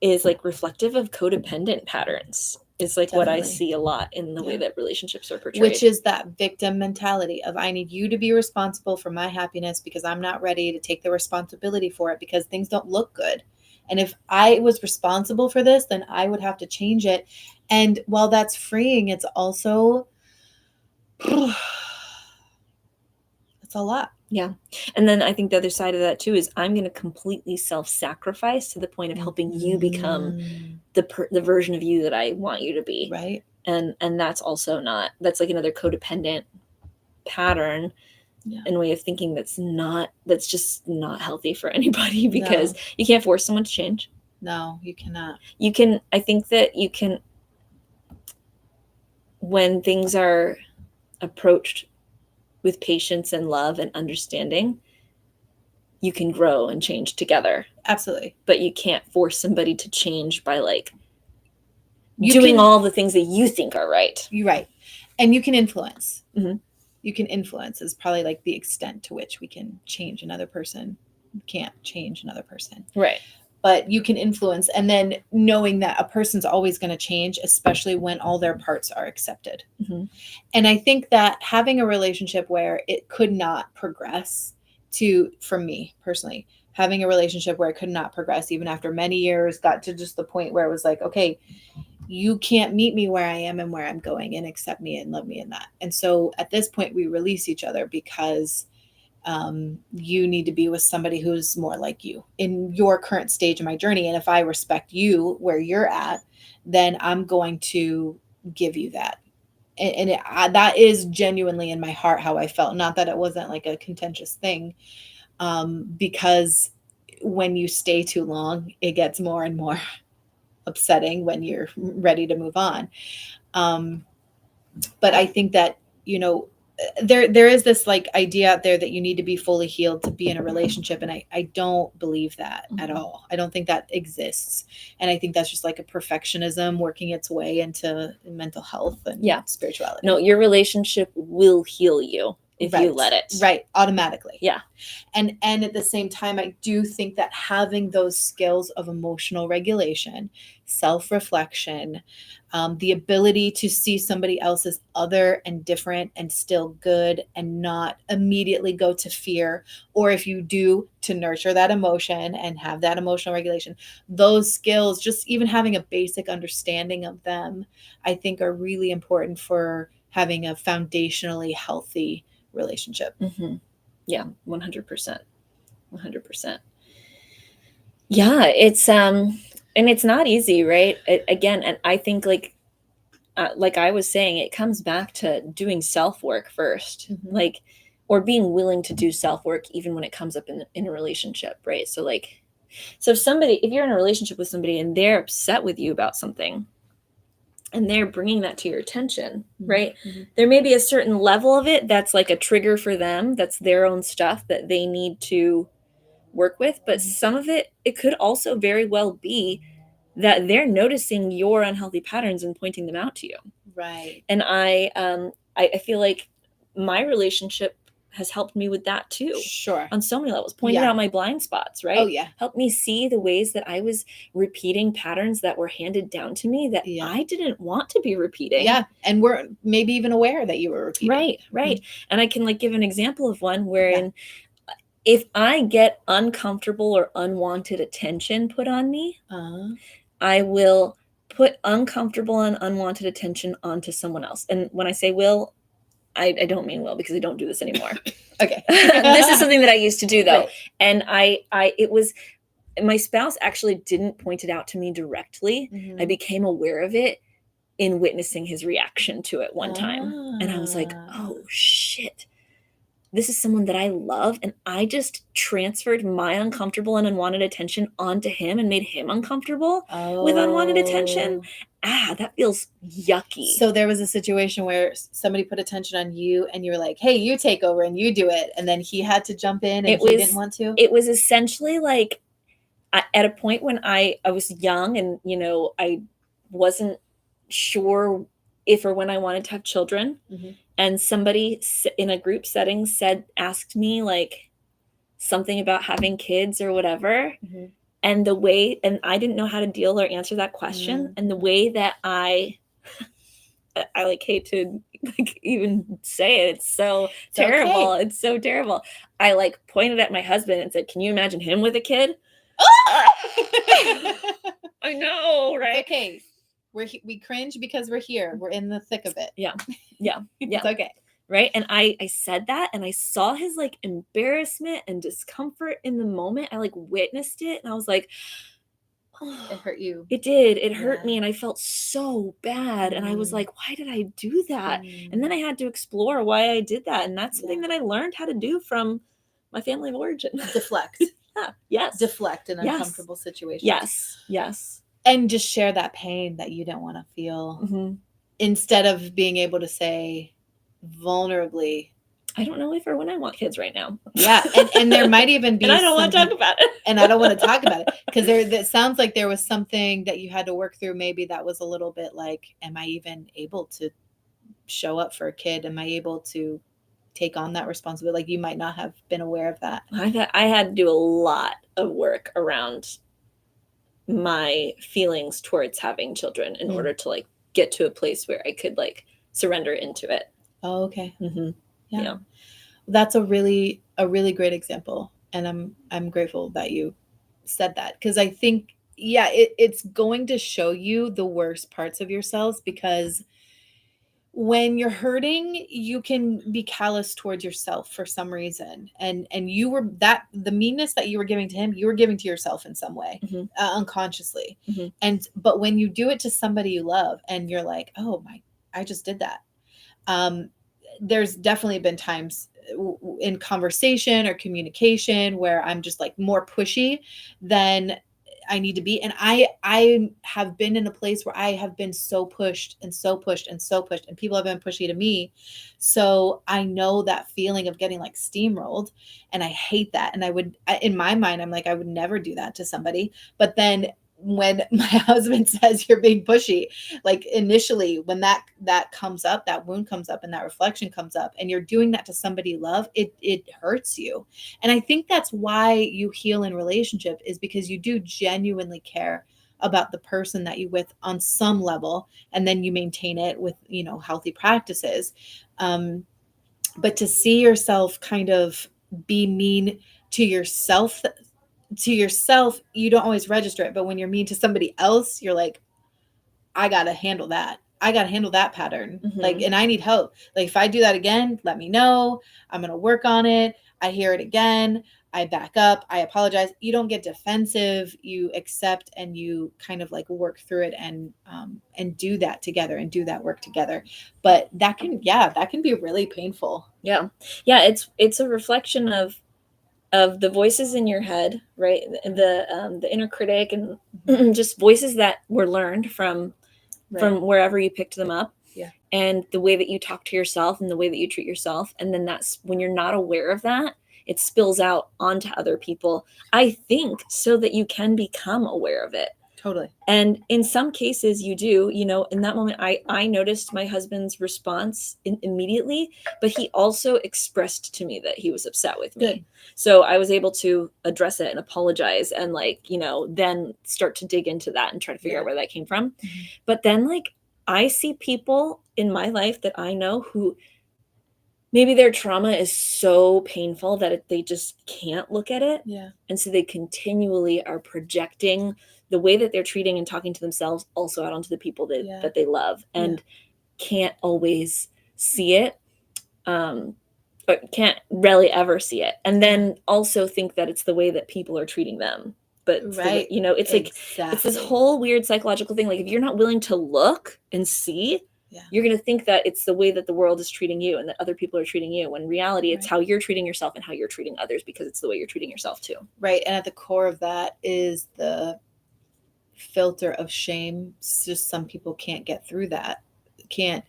is like reflective of codependent patterns. Is like what I see a lot in the way that relationships are portrayed. Which is that victim mentality of, I need you to be responsible for my happiness because I'm not ready to take the responsibility for it because things don't look good. And if I was responsible for this, then I would have to change it. And while that's freeing, it's also, it's a lot. Yeah. And then I think the other side of that too is I'm going to completely self-sacrifice to the point of helping you become the version of you that I want you to be. Right. And that's also that's like another codependent pattern and way of thinking that's just not healthy for anybody, because you can't force someone to change. No, you cannot. I think that you can, when things are approached with patience and love and understanding, you can grow and change together. Absolutely. But you can't force somebody to change by like doing all the things that you think are right. You're right. And you can influence. You can influence is probably like the extent to which we can change another person. You can't change another person. Right. But you can influence, and then knowing that a person's always going to change, especially when all their parts are accepted. And I think that having a relationship where it could not progress for me personally, having a relationship where it could not progress even after many years, got to just the point where it was like, okay, you can't meet me where I am and where I'm going and accept me and love me in that. And so at this point we release each other because you need to be with somebody who's more like you in your current stage of my journey. And if I respect you where you're at, then I'm going to give you that. And that is genuinely in my heart how I felt. Not that it wasn't like a contentious thing, because when you stay too long, it gets more and more upsetting when you're ready to move on. But I think that, there is this like idea out there that you need to be fully healed to be in a relationship, and I don't believe that at Mhm. all. I don't think that exists, and I think that's just like a perfectionism working its way into mental health and Yeah. spirituality. No, your relationship will heal you if you let it. Right, automatically. Yeah. And at the same time, I do think that having those skills of emotional regulation, self-reflection, the ability to see somebody else as other and different and still good, and not immediately go to fear, or if you do, to nurture that emotion and have that emotional regulation, those skills, just even having a basic understanding of them, I think are really important for having a foundationally healthy relationship. Mm-hmm. Yeah, 100%. 100%. Yeah, it's and it's not easy, right? Again, and I think like I was saying, it comes back to doing self work 1st, Mhm. like, or being willing to do self work even when it comes up in a relationship, right? So like, so if you're in a relationship with somebody and they're upset with you about something, and they're bringing that to your attention, right? Mm-hmm. There may be a certain level of it that's like a trigger for them, that's their own stuff that they need to work with, but some of it could also very well be that they're noticing your unhealthy patterns and pointing them out to you. Right. And I feel like my relationship has helped me with that too, Sure. on so many levels, pointed Yeah. out my blind spots, right? Oh yeah. Helped me see the ways that I was repeating patterns that were handed down to me that Yeah. I didn't want to be repeating. Yeah. And we're maybe even aware that you were repeating. Right. And I can like give an example of one wherein if I get uncomfortable or unwanted attention put on me, I will put uncomfortable and unwanted attention onto someone else. And when I say will, I don't mean will, because I don't do this anymore. Okay. This is something that I used to do though. Right. And it was, my spouse actually didn't point it out to me directly. Mhm. I became aware of it in witnessing his reaction to it one time. And I was like, oh shit. This is someone that I love, and I just transferred my uncomfortable and unwanted attention onto him and made him uncomfortable with unwanted attention. That feels yucky. So there was a situation where somebody put attention on you and you were like, hey, you take over and you do it. And then he had to jump in and he didn't want to? It was essentially like at a point when I was young and, I wasn't sure if or when I wanted to have children. Mm-hmm. And somebody in a group setting asked me like something about having kids or whatever. Mm-hmm. And I didn't know how to deal or answer that question. And the way that I like hate to like even say it, it's so terrible. Okay. It's so terrible. I like pointed at my husband and said, can you imagine him with a kid? I know, right? It's okay. We cringe because we're here. We're in the thick of it. Yeah. It's okay. Right. And I said that and I saw his like embarrassment and discomfort in the moment. I like witnessed it and I was like, oh, it hurt you. It did. It hurt me and I felt so bad. And I was like, why did I do that? And then I had to explore why I did that. And that's something that I learned how to do from my family of origin. Deflect. Yes. Deflect in uncomfortable situations. Yes. And just share that pain that you don't want to feel, instead of being able to say vulnerably, I don't know if or when I want kids right now. Yeah. And there might even be and I don't want to talk about it. And I don't want to talk about it because that sounds like there was something that you had to work through. Maybe that was a little bit like, am I even able to show up for a kid? Am I able to take on that responsibility? Like, you might not have been aware of that. I had to do a lot of work around my feelings towards having children in order to like get to a place where I could like surrender into it. Oh, okay. Yeah. That's a really great example. And I'm grateful that you said that, because I think, it's going to show you the worst parts of yourselves, because when you're hurting, you can be callous towards yourself for some reason. And you were the meanness that you were giving to him, you were giving to yourself in some way, unconsciously. But when you do it to somebody you love and you're like, oh my, I just did that. There's definitely been times in conversation or communication where I'm just like more pushy than I need to be. And I have been in a place where I have been so pushed and so pushed and so pushed, and people have been pushy to me. So I know that feeling of getting like steamrolled, and I hate that. And in my mind, I'm like, I would never do that to somebody. But then when my husband says you're being pushy, like initially when that comes up, that wound comes up and that reflection comes up, and you're doing that to somebody you love, it hurts you. And I think that's why you heal in relationship, is because you do genuinely care about the person that you with on some level, and then you maintain it with, healthy practices. But to see yourself kind of be mean to yourself, you don't always register it, but when you're mean to somebody else, you're like, I gotta handle that. I gotta handle that pattern. Like, and I need help. Like, if I do that again, let me know. I'm gonna work on it. I hear it again, I back up, I apologize. You don't get defensive. You accept, and you kind of like work through it, and do that together, and do that work together. But that can be really painful. Yeah. It's a reflection of the voices in your head, right? The inner critic, and just voices that were learned from wherever you picked them up. Yeah. And the way that you talk to yourself and the way that you treat yourself. And then that's when you're not aware of that, it spills out onto other people, I think, so that you can become aware of it. Totally. And in some cases you do, in that moment, I noticed my husband's response immediately, but he also expressed to me that he was upset with me. Good. So I was able to address it and apologize, and then start to dig into that and try to figure out where that came from. Mm-hmm. But then I see people in my life that I know who maybe their trauma is so painful that they just can't look at it. Yeah. And so they continually are projecting the way that they're treating and talking to themselves also out onto the people that they love, and can't always see it, but can't really ever see it. And then also think that it's the way that people are treating them. But it's it's like, it's this whole weird psychological thing. Like, if you're not willing to look and see, you're going to think that it's the way that the world is treating you and that other people are treating you. When in reality, it's how you're treating yourself and how you're treating others, because it's the way you're treating yourself too. Right. And at the core of that is the filter of shame. It's just some people can't get through that. Can't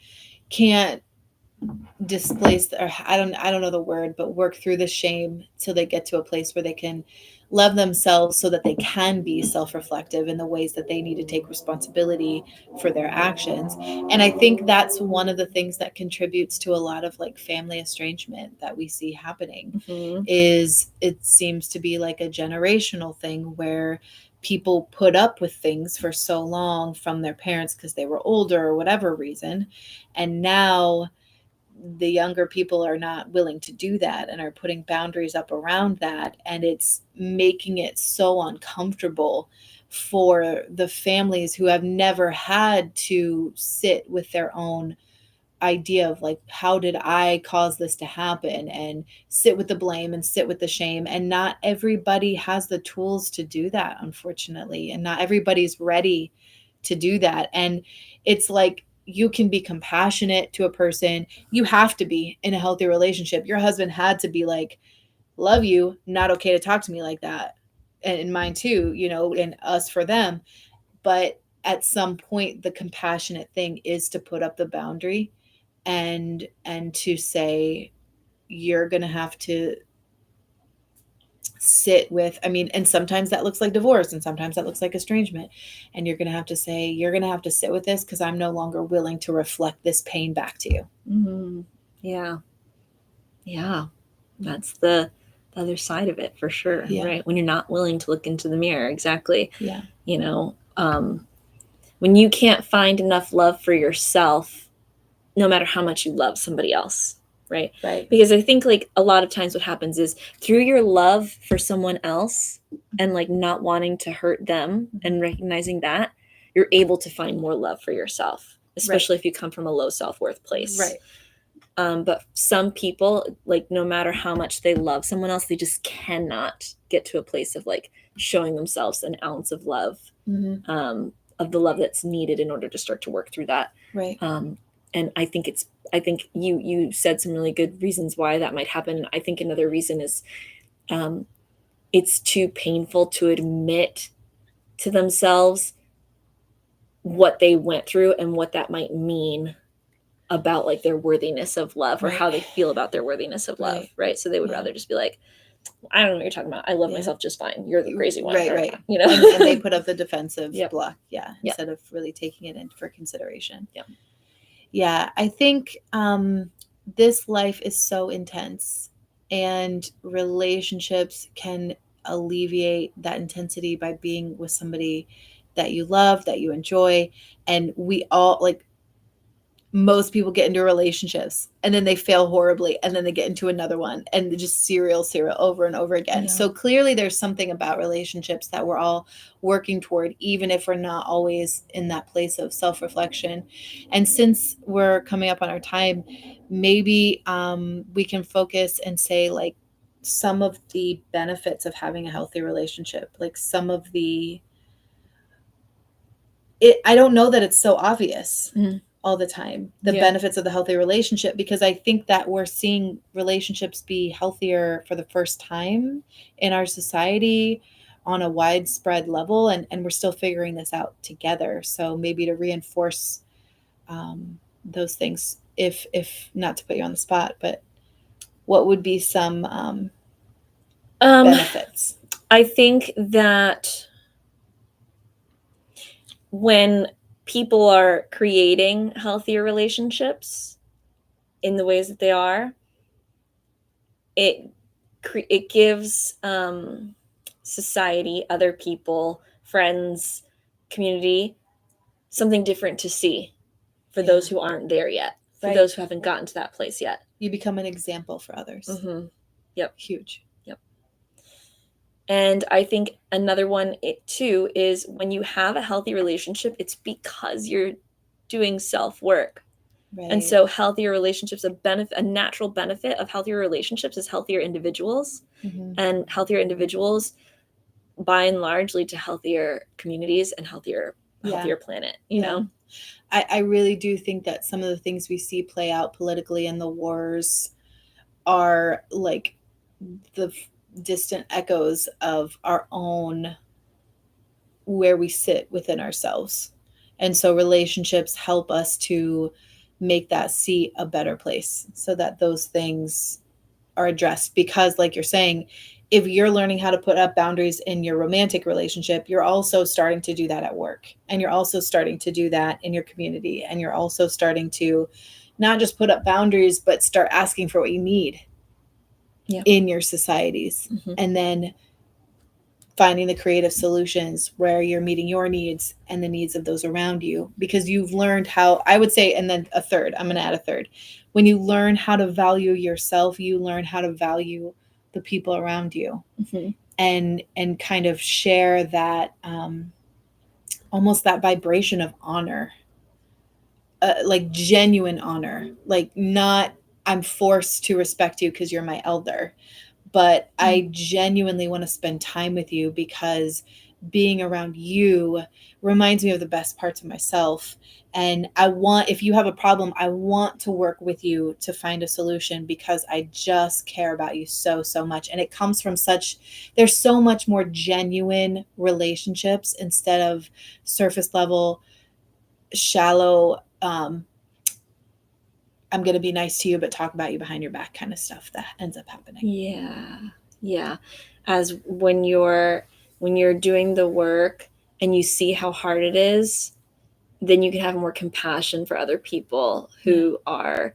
displace, or I don't know the word, but work through the shame till they get to a place where they can love themselves, so that they can be self-reflective in the ways that they need to take responsibility for their actions. And I think that's one of the things that contributes to a lot of like family estrangement that we see happening. Is it seems to be like a generational thing where people put up with things for so long from their parents because they were older or whatever reason, and now the younger people are not willing to do that and are putting boundaries up around that, and it's making it so uncomfortable for the families who have never had to sit with their own idea of like, how did I cause this to happen, and sit with the blame and sit with the shame. And not everybody has the tools to do that, unfortunately, and not everybody's ready to do that. And it's like, you can be compassionate to a person. You have to be in a healthy relationship. Your husband had to be like, love you, not okay to talk to me like that. And mine too, and us for them. But at some point, the compassionate thing is to put up the boundary, and to say, you're going to have to sit with, and sometimes that looks like divorce, and sometimes that looks like estrangement, and you're going to have to say, you're going to have to sit with this, because I'm no longer willing to reflect this pain back to you. Mm-hmm. Yeah, that's the other side of it, for sure. Right, when you're not willing to look into the mirror. Exactly. When you can't find enough love for yourself, no matter how much you love somebody else. Right. Because I think like a lot of times what happens is, through your love for someone else and like not wanting to hurt them and recognizing that, you're able to find more love for yourself, especially if you come from a low self-worth place. But some people, like, no matter how much they love someone else, they just cannot get to a place of like showing themselves an ounce of love, of the love that's needed in order to start to work through that. And I think you said some really good reasons why that might happen. I think another reason is it's too painful to admit to themselves what they went through and what that might mean about like their worthiness of love or Right. how they feel about their worthiness of love, right? So they would Yeah. rather just be like, I don't know what you're talking about. I love Yeah. myself just fine. You're the crazy one. Right. You know? And they put up the defensive Yep. block, yeah, Yep. instead of really taking it in for consideration. Yep. Yeah, I think this life is so intense, and relationships can alleviate that intensity by being with somebody that you love, that you enjoy. And we all, like, most people get into relationships and then they fail horribly and then they get into another one and just serial over and over again. Yeah. So clearly there's something about relationships that we're all working toward, even if we're not always in that place of self-reflection. And since we're coming up on our time, maybe we can focus and say, like, some of the benefits of having a healthy relationship, like some of the I don't know that it's so obvious. Mhm. All the time, the Yeah. benefits of the healthy relationship, because I think that we're seeing relationships be healthier for the first time in our society on a widespread level, and we're still figuring this out together. So maybe to reinforce those things, if not to put you on the spot, but what would be some benefits? I think that when people are creating healthier relationships in the ways that they are, it gives society, other people, friends, community, something different to see for those who aren't there yet, for those who haven't gotten to that place yet. You become an example for others. Mm-hmm. Yep. Huge. Yep. And I think another one too is when you have a healthy relationship, it's because you're doing self-work. Right. And so healthier relationships, a natural benefit of healthier relationships is healthier individuals. Mm-hmm. And healthier individuals, by and large, lead to healthier communities and healthier planet, you know? I really do think that some of the things we see play out politically in the wars are like the distant echoes of our own, where we sit within ourselves. And so relationships help us to make that seat a better place so that those things are addressed. Because, like you're saying, if you're learning how to put up boundaries in your romantic relationship, you're also starting to do that at work, and you're also starting to do that in your community, and you're also starting to not just put up boundaries, but start asking for what you need in your societies. Mm-hmm. And then finding the creative solutions where you're meeting your needs and the needs of those around you, because you've learned how, I would say, and then I'm going to add a third. When you learn how to value yourself, you learn how to value the people around you. Mm-hmm. and kind of share that almost that vibration of honor, like genuine honor, like not I'm forced to respect you because you're my elder, but I genuinely want to spend time with you because being around you reminds me of the best parts of myself. And if you have a problem, I want to work with you to find a solution because I just care about you so, so much. And it comes from there's so much more genuine relationships instead of surface level, shallow, I'm going to be nice to you, but talk about you behind your back kind of stuff that ends up happening. Yeah. Yeah. As when you're doing the work and you see how hard it is, then you can have more compassion for other people who are,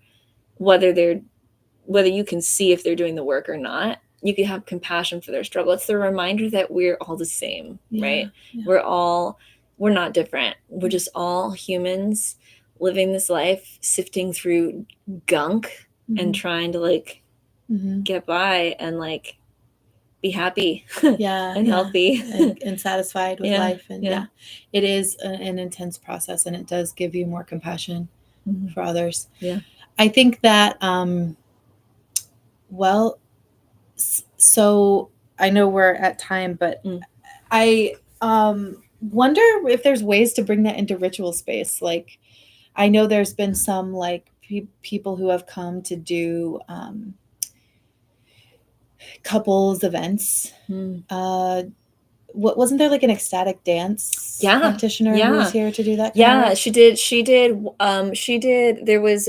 whether you can see if they're doing the work or not, you can have compassion for their struggle. It's the reminder that we're all the same, right? Yeah. We're not different. We're just all humans living this life, sifting through gunk and trying to get by and be happy and healthy and satisfied with life. And it is an intense process, and it does give you more compassion for others. I think that so I know we're at time, but I wonder if there's ways to bring that into ritual space. Like, I know there's been some people who have come to do couples events wasn't there like an ecstatic dance Yeah, practitioner who yeah. was here to do that kind of Yeah, work? she did. There was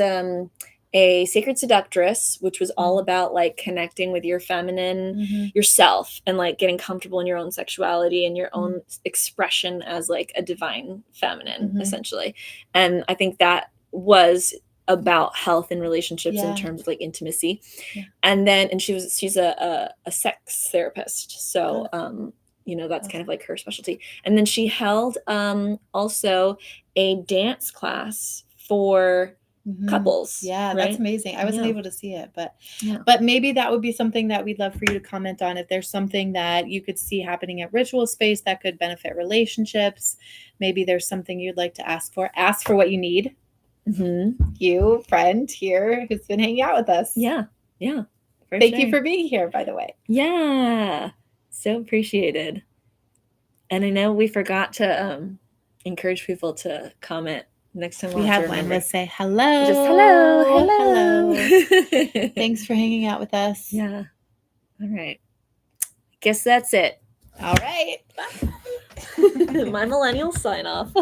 a sacred seductress, which was all about like connecting with your feminine Mhm. yourself and like getting comfortable in your own sexuality and your Mhm. own expression as like a divine feminine, Mhm. essentially. And I think that was about health and relationships in Yeah. terms of like intimacy. Yeah. And then she's a sex therapist. So that's kind of like her specialty. And then she held also a dance class for couples. Yeah, that's Right? amazing. I wasn't Yeah. able to see it, but Yeah. maybe that would be something that we'd love for you to comment on. If there's something that you could see happening at Ritual Space that could benefit relationships, maybe there's something you'd like to ask for. Ask for what you need. You, friend here who's been hanging out with us. Yeah. Yeah. Thank you for being here, by the way. Yeah. So appreciated. And I know we forgot to encourage people to comment next time. We have one. Let's say hello. Just hello. Thanks for hanging out with us. Yeah. All right. Guess that's it. All right. My millennial sign off.